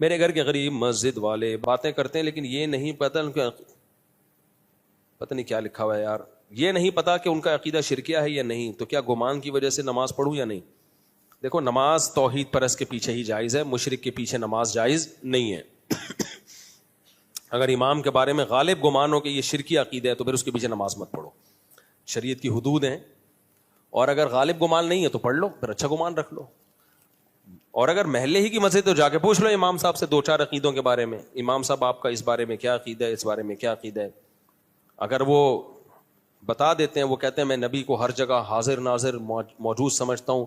میرے گھر کے غریب مسجد والے باتیں کرتے ہیں لیکن یہ نہیں پتہ ان کا پتہ نہیں کیا لکھا ہوا ہے یار, یہ نہیں پتا کہ ان کا عقیدہ شرکیہ ہے یا نہیں, تو کیا گمان کی وجہ سے نماز پڑھوں یا نہیں؟ دیکھو نماز توحید پرست کے پیچھے ہی جائز ہے, مشرک کے پیچھے نماز جائز نہیں ہے. اگر امام کے بارے میں غالب گمان ہو کہ یہ شرکی عقیدہ ہے تو پھر اس کے پیچھے نماز مت پڑھو, شریعت کی حدود ہیں. اور اگر غالب گمان نہیں ہے تو پڑھ لو, پھر اچھا گمان رکھ لو. اور اگر محلے ہی کی مسجد تو جا کے پوچھ لو امام صاحب سے 2-4 عقیدوں کے بارے میں, امام صاحب آپ کا اس بارے میں کیا عقیدہ ہے, اس بارے میں کیا عقیدہ ہے. اگر وہ بتا دیتے ہیں, وہ کہتے ہیں میں نبی کو ہر جگہ حاضر ناظر موجود سمجھتا ہوں,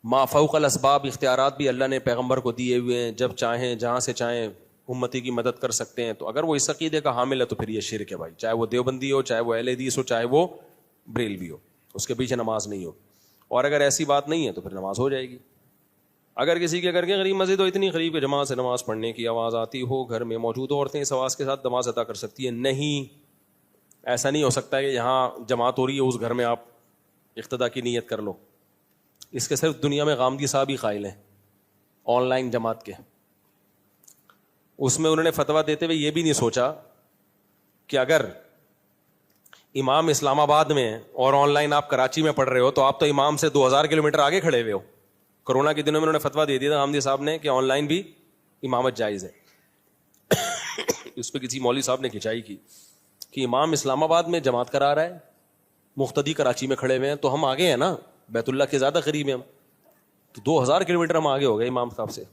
ما فوق الاسباب اختیارات بھی اللہ نے پیغمبر کو دیے ہوئے ہیں, جب چاہیں جہاں سے چاہیں امتی کی مدد کر سکتے ہیں, تو اگر وہ اس عقیدے کا حامل ہے تو پھر یہ شرک ہے بھائی, چاہے وہ دیوبندی ہو, چاہے وہ اہل حدیث ہو, چاہے وہ بریلوی ہو, اس کے پیچھے نماز نہیں ہو. اور اگر ایسی بات نہیں ہے تو پھر نماز ہو جائے گی. اگر کسی کے گھر کے غریب مسجد ہو, اتنی قریب کہ جماعت سے نماز پڑھنے کی آواز آتی ہو, گھر میں موجود عورتیں اس آواز کے ساتھ نماز ادا کر سکتی ہیں, نہیں, ایسا نہیں ہو سکتا کہ یہاں جماعت ہو رہی ہے اس گھر میں آپ اقتدا کی نیت کر لو. اس کے صرف دنیا میں غامدی صاحب ہی قائل ہیں آن لائن جماعت کے. اس میں انہوں نے فتویٰ دیتے ہوئے یہ بھی نہیں سوچا کہ اگر امام اسلام آباد میں اور آن لائن آپ کراچی میں پڑھ رہے ہو تو آپ تو امام سے 2000 کلومیٹر آگے کھڑے ہوئے ہو. کورونا کے دنوں میں انہوں نے فتویٰ دے دیا تھا غامدی صاحب نے کہ آن لائن بھی امامت جائز ہے. اس پہ کسی مولوی صاحب نے کھنچائی کی کہ امام اسلام آباد میں جماعت کرا رہا ہے, مقتدی کراچی میں کھڑے ہوئے ہیں, تو ہم آگے ہیں نا, بیت اللہ کے زیادہ قریب ہیں ہم, تو 2000 کلومیٹر ہم آگے ہو گئے امام صاحب سے.